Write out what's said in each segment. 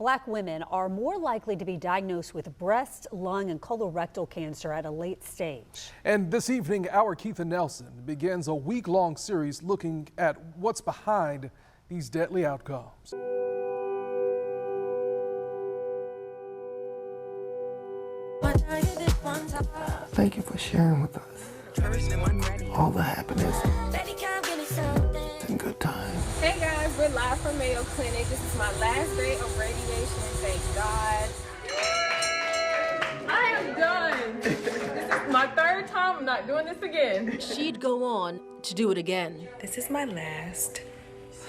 Black women are more likely to be diagnosed with breast, lung, and colorectal cancer at a late stage. And this evening, our Keitha Nelson begins a week-long series looking at what's behind these deadly outcomes. Thank you for sharing with us all the happiness and good times. Hey guys, we're live from Mayo Clinic. This is my last day of radiation, thank God. I am done. This is my third time. I'm not doing this again. She'd go on to do it again. This is my last,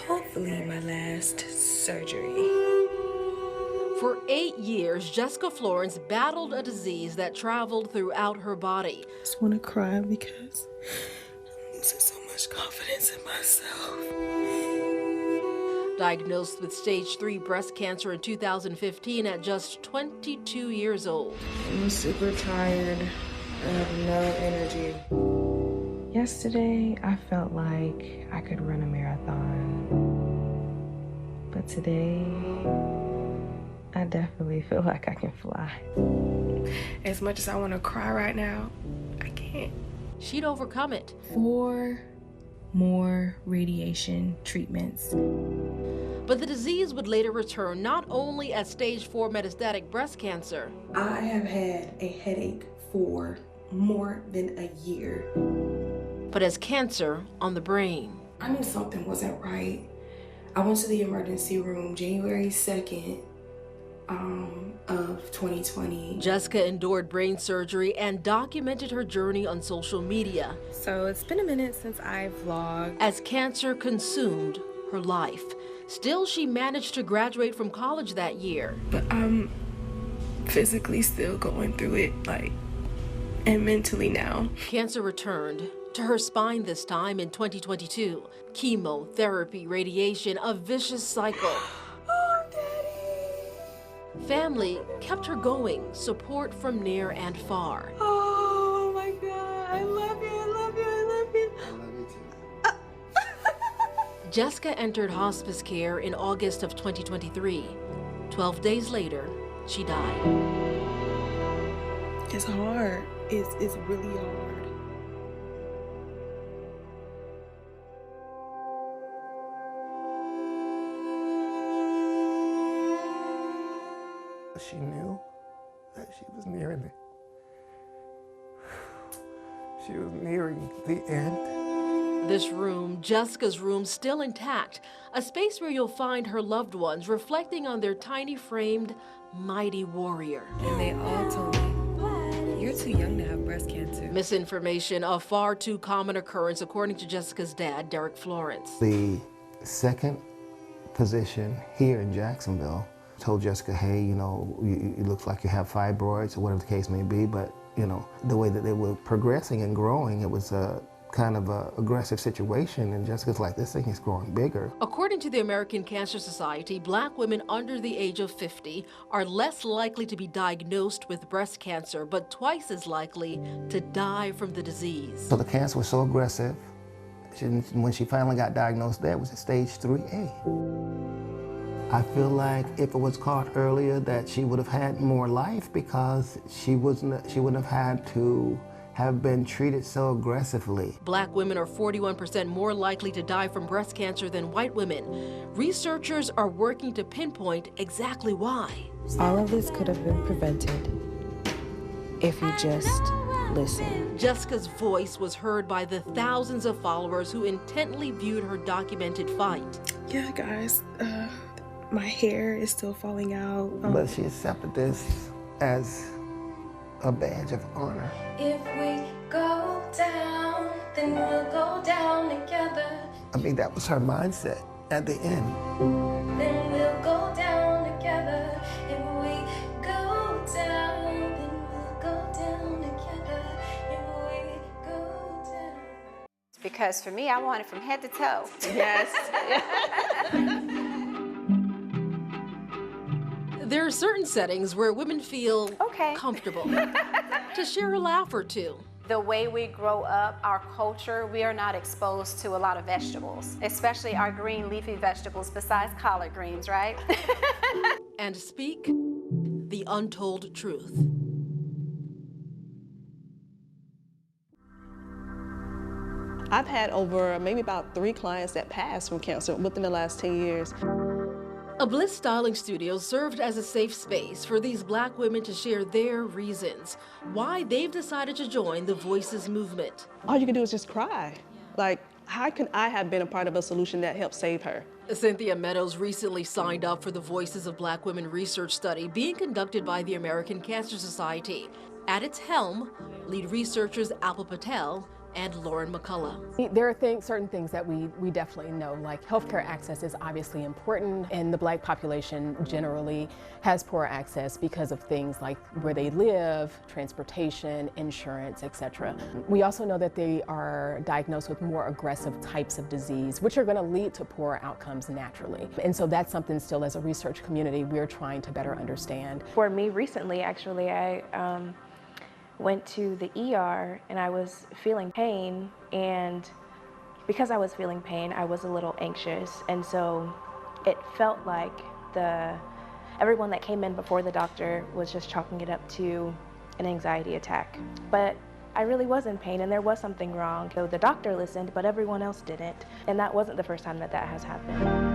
hopefully my last surgery. For 8 years, Jessica Florence battled a disease that traveled throughout her body. I just want to cry because I'm losing so much confidence in myself. Diagnosed with stage 3 breast cancer in 2015 at just 22 years old. I'm super tired. I have no energy. Yesterday, I felt like I could run a marathon. But today, I definitely feel like I can fly. As much as I want to cry right now, I can't. She'd overcome it. 4 more radiation treatments. But the disease would later return not only as stage 4 metastatic breast cancer. I have had a headache for more than a year. But as cancer on the brain. I knew something wasn't right. I went to the emergency room January 2nd of 2020. Jessica endured brain surgery and documented her journey on social media. So it's been a minute since I vlogged. As cancer consumed her life. Still, she managed to graduate from college that year. But I'm physically still going through it, and mentally now. Cancer returned to her spine this time in 2022. Chemotherapy, radiation, a vicious cycle. Oh, Daddy. Family kept her going, support from near and far. Oh my God, I love you, I love you, I love you. I love you too. Jessica entered hospice care in August of 2023. 12 days later, she died. It's hard. It's really hard. She knew that she was nearing it. She was nearing the end. This room, Jessica's room, still intact. A space where you'll find her loved ones reflecting on their tiny framed, mighty warrior. And they all told me, you're too young to have breast cancer. Misinformation, a far too common occurrence, according to Jessica's dad, Derek Florence. The second physician here in Jacksonville told Jessica, hey, you know, it looks like you have fibroids or whatever the case may be, but, you know, the way that they were progressing and growing, it was a kind of an aggressive situation, and Jessica's like, this thing is growing bigger. According to the American Cancer Society, Black women under the age of 50 are less likely to be diagnosed with breast cancer, but twice as likely to die from the disease. So the cancer was so aggressive, when she finally got diagnosed there, it was at stage 3A. I feel like if it was caught earlier, that she would have had more life because she wouldn't have had to have been treated so aggressively. Black women are 41% more likely to die from breast cancer than white women. Researchers are working to pinpoint exactly why. All of this could have been prevented if you just listen. Jessica's voice was heard by the thousands of followers who intently viewed her documented fight. Yeah, guys, my hair is still falling out. But she accepted this as a badge of honor. If we go down, then we'll go down together. I mean, that was her mindset at the end. Then we'll go down together. If we go down, then we'll go down together. If we go down. Because for me, I want it from head to toe. Yes. There are certain settings where women feel comfortable to share a laugh or two. The way we grow up, our culture, we are not exposed to a lot of vegetables, especially our green leafy vegetables besides collard greens, right? and speak the untold truth. I've had over maybe about 3 clients that passed from cancer within the last 10 years. A Bliss Styling Studio served as a safe space for these Black women to share their reasons why they've decided to join the Voices movement. All you can do is just cry. Like, how can I have been a part of a solution that helped save her? Cynthia Meadows recently signed up for the Voices of Black Women research study being conducted by the American Cancer Society. At its helm, lead researchers Alpa Patel and Lauren McCullough. There are certain things that we definitely know, like healthcare access is obviously important, and the Black population generally has poor access because of things like where they live, transportation, insurance, etc. We also know that they are diagnosed with more aggressive types of disease, which are going to lead to poorer outcomes naturally. And so that's something still as a research community we're trying to better understand. For me recently, actually, I went to the ER and I was feeling pain, and because I was feeling pain, I was a little anxious, and so it felt like everyone that came in before the doctor was just chalking it up to an anxiety attack. But I really was in pain and there was something wrong. So the doctor listened, but everyone else didn't, and that wasn't the first time that has happened.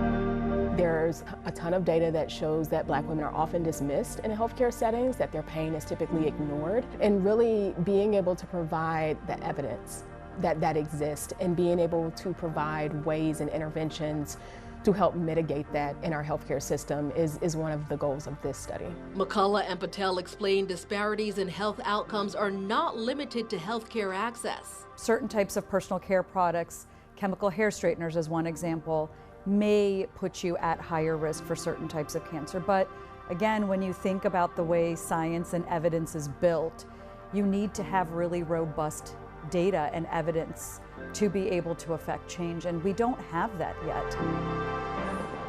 There's a ton of data that shows that Black women are often dismissed in healthcare settings, that their pain is typically ignored, and really being able to provide the evidence that exists and being able to provide ways and interventions to help mitigate that in our healthcare system is one of the goals of this study. McCullough and Patel explained disparities in health outcomes are not limited to healthcare access. Certain types of personal care products, chemical hair straighteners as one example, may put you at higher risk for certain types of cancer. But again, when you think about the way science and evidence is built, you need to have really robust data and evidence to be able to affect change, and we don't have that yet.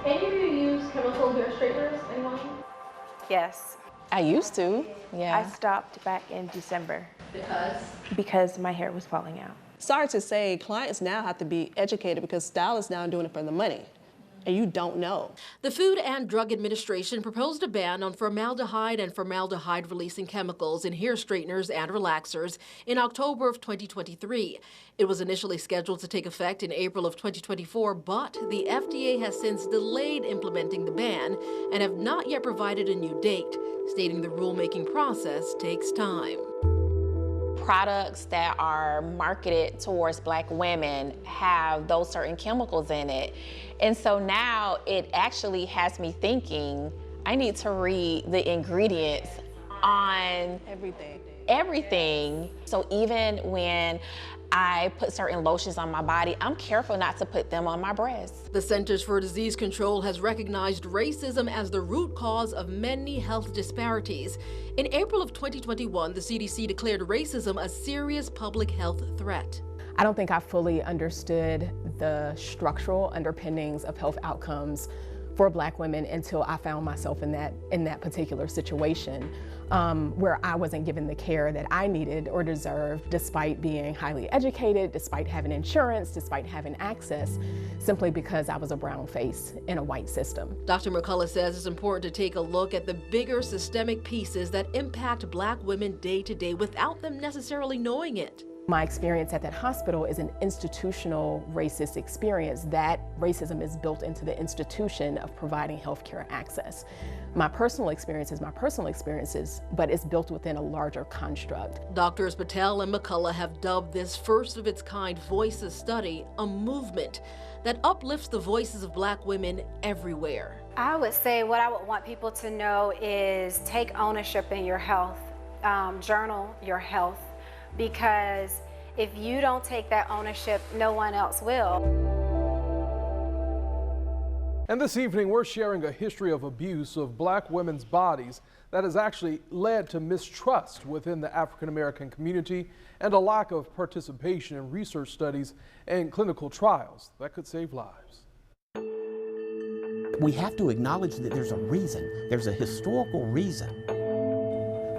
Any of you use chemical hair straighteners, anyone? Yes. I used to, yeah. I stopped back in December. Because? Because my hair was falling out. Sorry to say, clients now have to be educated because stylists now are doing it for the money, and you don't know. The Food and Drug Administration proposed a ban on formaldehyde and formaldehyde-releasing chemicals in hair straighteners and relaxers in October of 2023. It was initially scheduled to take effect in April of 2024, but the FDA has since delayed implementing the ban and have not yet provided a new date, stating the rulemaking process takes time. Products that are marketed towards Black women have those certain chemicals in it. And so now it actually has me thinking, I need to read the ingredients on everything. So even when I put certain lotions on my body, I'm careful not to put them on my breasts. The Centers for Disease Control has recognized racism as the root cause of many health disparities. In April of 2021, the CDC declared racism a serious public health threat. I don't think I fully understood the structural underpinnings of health outcomes for Black women until I found myself in that particular situation, where I wasn't given the care that I needed or deserved, despite being highly educated, despite having insurance, despite having access, simply because I was a brown face in a white system. Dr. McCullough says it's important to take a look at the bigger systemic pieces that impact Black women day to day without them necessarily knowing it. My experience at that hospital is an institutional racist experience. That racism is built into the institution of providing healthcare access. My personal experience is my personal experiences, but it's built within a larger construct. Doctors Patel and McCullough have dubbed this first of its kind Voices study a movement that uplifts the voices of Black women everywhere. I would say what I would want people to know is take ownership in your health, journal your health, because if you don't take that ownership, no one else will. And this evening, we're sharing a history of abuse of Black women's bodies that has actually led to mistrust within the African American community and a lack of participation in research studies and clinical trials that could save lives. We have to acknowledge that there's a reason, there's a historical reason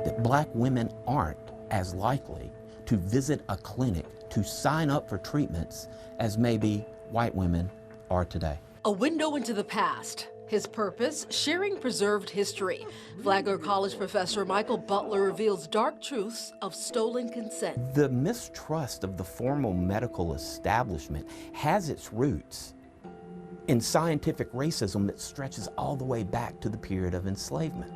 that Black women aren't as likely to visit a clinic to sign up for treatments as maybe white women are today. A window into the past. His purpose, sharing preserved history. Flagler College professor Michael Butler reveals dark truths of stolen consent. The mistrust of the formal medical establishment has its roots in scientific racism that stretches all the way back to the period of enslavement.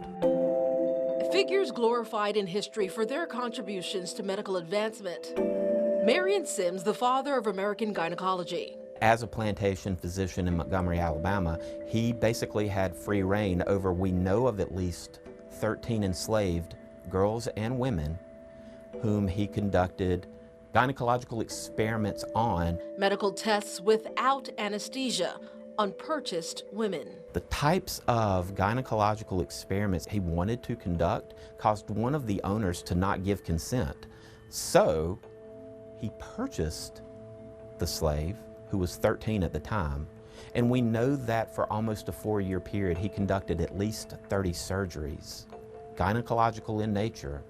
Figures glorified in history for their contributions to medical advancement. Marion Sims, the father of American gynecology. As a plantation physician in Montgomery, Alabama, he basically had free reign over, we know of at least 13 enslaved girls and women whom he conducted gynecological experiments on. Medical tests without anesthesia on purchased women. The types of gynecological experiments he wanted to conduct caused one of the owners to not give consent. So he purchased the slave, who was 13 at the time, and we know that for almost a 4-year period he conducted at least 30 surgeries, gynecological in nature,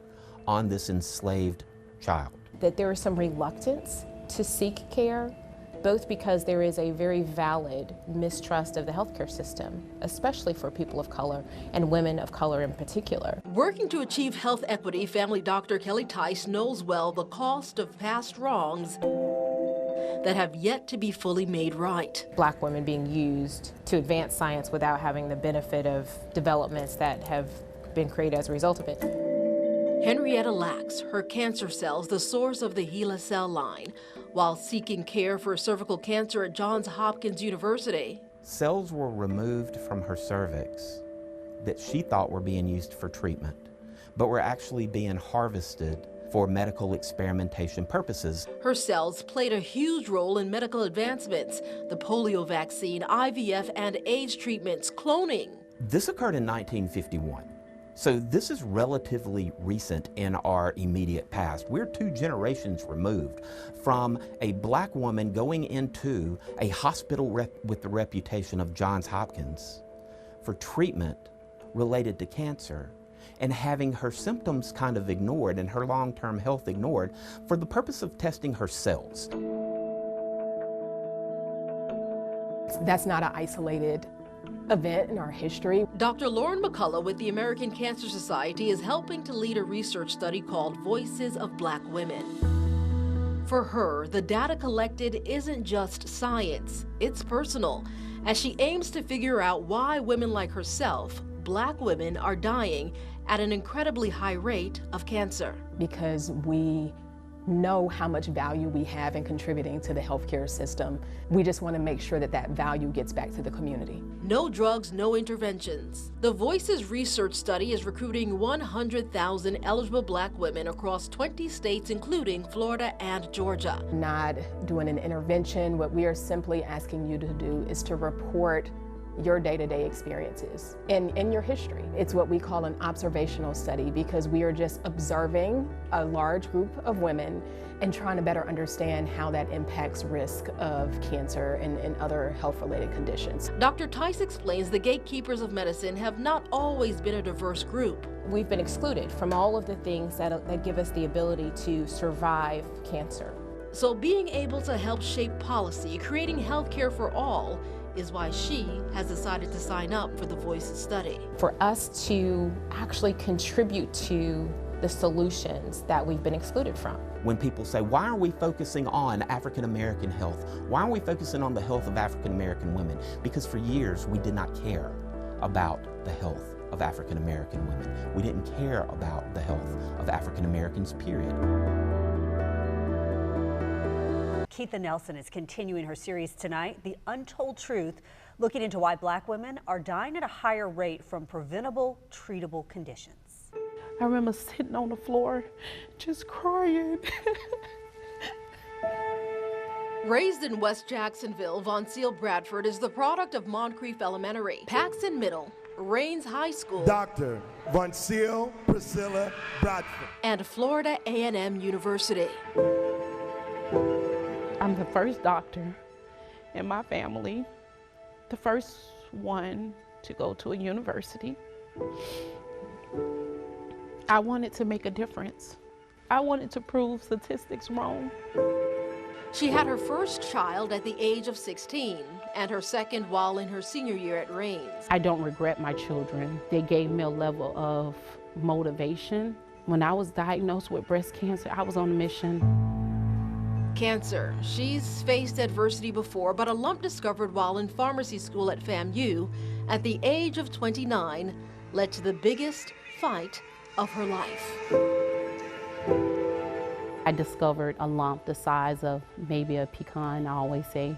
on this enslaved child. That there is some reluctance to seek care, both because there is a very valid mistrust of the healthcare system, especially for people of color and women of color in particular. Working to achieve health equity, family doctor Kelly Tice knows well the cost of past wrongs that have yet to be fully made right. Black women being used to advance science without having the benefit of developments that have been created as a result of it. Henrietta lacks her cancer cells, the source of the HeLa cell line, while seeking care for cervical cancer at Johns Hopkins University. Cells were removed from her cervix that she thought were being used for treatment, but were actually being harvested for medical experimentation purposes. Her cells played a huge role in medical advancements, the polio vaccine, IVF and AIDS treatments, cloning. This occurred in 1951. So this is relatively recent in our immediate past. We're 2 generations removed from a black woman going into a hospital with the reputation of Johns Hopkins for treatment related to cancer, and having her symptoms kind of ignored and her long-term health ignored for the purpose of testing her cells. That's not an isolated event in our history. Dr. Lauren McCullough with the American Cancer Society is helping to lead a research study called Voices of Black Women. For her, the data collected isn't just science, it's personal, as she aims to figure out why women like herself, Black women, are dying at an incredibly high rate of cancer. Because we know how much value we have in contributing to the healthcare system. We just want to make sure that that value gets back to the community. No drugs, no interventions. The Voices research study is recruiting 100,000 eligible Black women across 20 states, including Florida and Georgia. Not doing an intervention. What we are simply asking you to do is to report your day-to-day experiences and your history. It's what we call an observational study, because we are just observing a large group of women and trying to better understand how that impacts risk of cancer and other health-related conditions. Dr. Tice explains the gatekeepers of medicine have not always been a diverse group. We've been excluded from all of the things that give us the ability to survive cancer. So being able to help shape policy, creating health care for all, is why she has decided to sign up for the Voices study. For us to actually contribute to the solutions that we've been excluded from. When people say, why are we focusing on African American health? Why are we focusing on the health of African American women? Because for years we did not care about the health of African American women. We didn't care about the health of African Americans, period. Keitha Nelson is continuing her series tonight, The Untold Truth, looking into why Black women are dying at a higher rate from preventable, treatable conditions. I remember sitting on the floor, just crying. Raised in West Jacksonville, Von Seal Bradford is the product of Moncrief Elementary, Paxton Middle, Rains High School, Dr. Von Seal Priscilla Bradford, and Florida A&M University. I'm the first doctor in my family, the first one to go to a university. I wanted to make a difference. I wanted to prove statistics wrong. She had her first child at the age of 16 and her second while in her senior year at Raines. I don't regret my children. They gave me a level of motivation. When I was diagnosed with breast cancer, I was on a mission. Cancer. She's faced adversity before, but a lump discovered while in pharmacy school at FAMU at the age of 29 led to the biggest fight of her life. I discovered a lump the size of maybe a pecan, I always say.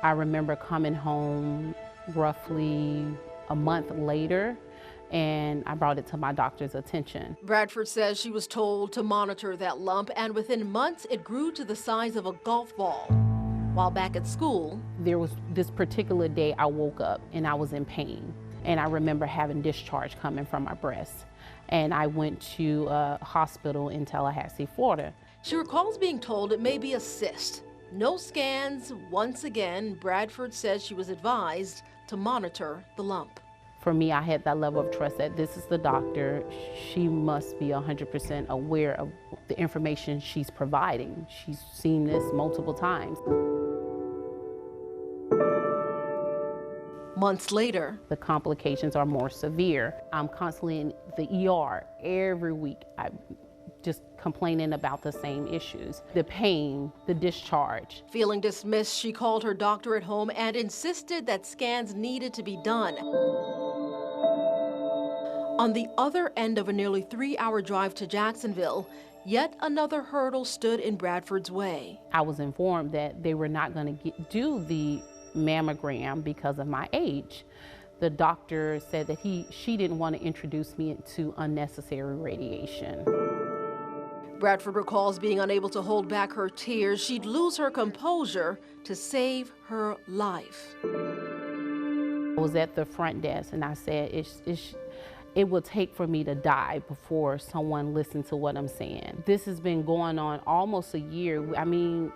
I remember coming home roughly a month later, and I brought it to my doctor's attention. Bradford says she was told to monitor that lump, and within months it grew to the size of a golf ball. While back at school, there was this particular day I woke up and I was in pain, and I remember having discharge coming from my breast. And I went to a hospital in Tallahassee, Florida. She recalls being told it may be a cyst. No scans. Once again, Bradford says she was advised to monitor the lump. For me, I had that level of trust that this is the doctor. She must be 100% aware of the information she's providing. She's seen this multiple times. Months later, the complications are more severe. I'm constantly in the ER every week. I'm just complaining about the same issues. The pain, the discharge. Feeling dismissed, she called her doctor at home and insisted that scans needed to be done. On the other end of a nearly 3-hour drive to Jacksonville, yet another hurdle stood in Bradford's way. I was informed that they were not going to do the mammogram because of my age. The doctor said that she didn't want to introduce me to unnecessary radiation. Bradford recalls being unable to hold back her tears. She'd lose her composure to save her life. I was at the front desk and I said, it will take for me to die before someone listens to what I'm saying. This has been going on almost a year. I mean,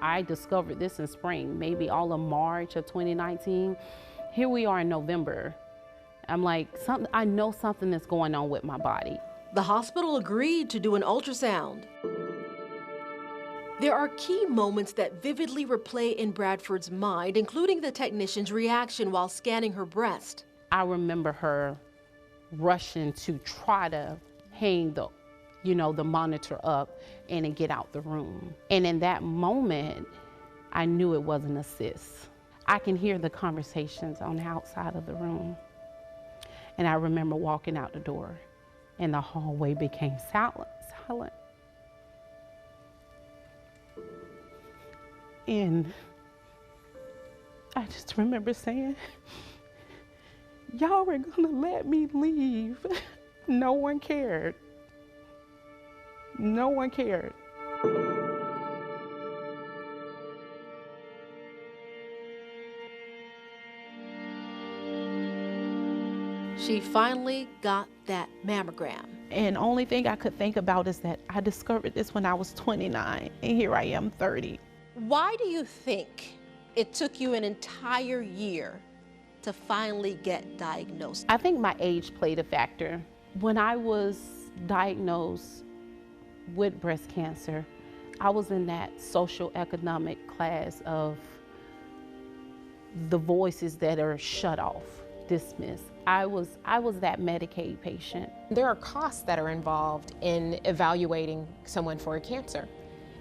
I discovered this in spring, maybe all of March of 2019. Here we are in November. I'm like, I know something is going on with my body. The hospital agreed to do an ultrasound. There are key moments that vividly replay in Bradford's mind, including the technician's reaction while scanning her breast. I remember her rushing to try to hang the monitor up and then get out the room. And in that moment, I knew it wasn't a cyst. I can hear the conversations on the outside of the room. And I remember walking out the door and the hallway became silent. And I just remember saying, y'all were gonna let me leave. No one cared. No one cared. She finally got that mammogram. And the only thing I could think about is that I discovered this when I was 29, and here I am 30. Why do you think it took you an entire year to finally get diagnosed? I think my age played a factor. When I was diagnosed with breast cancer, I was in that socioeconomic class of the voices that are shut off, dismissed. I was that Medicaid patient. There are costs that are involved in evaluating someone for a cancer.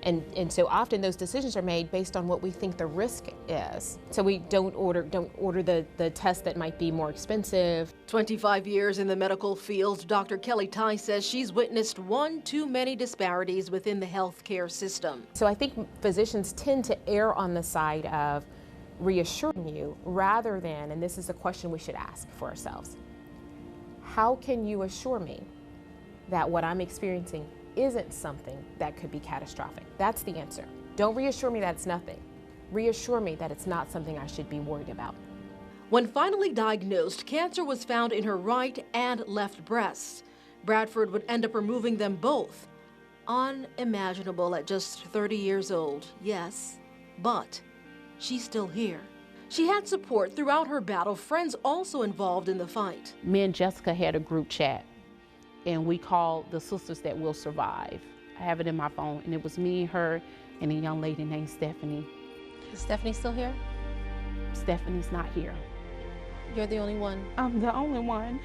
And so often those decisions are made based on what we think the risk is. So we don't order the test that might be more expensive. 25 years in the medical field, Dr. Kelly Ty says she's witnessed one too many disparities within the healthcare system. So I think physicians tend to err on the side of reassuring you rather than, and this is a question we should ask for ourselves, how can you assure me that what I'm experiencing isn't something that could be catastrophic? That's the answer. Don't reassure me that it's nothing. Reassure me that it's not something I should be worried about. When finally diagnosed, cancer was found in her right and left breasts. Bradford would end up removing them both. Unimaginable at just 30 years old, yes, but she's still here. She had support throughout her battle, friends also involved in the fight. Me and Jessica had a group chat, and we called the Sisters That Will Survive. I have it in my phone, and it was me, her, and a young lady named Stephanie. Is Stephanie still here? Stephanie's not here. You're the only one? I'm the only one.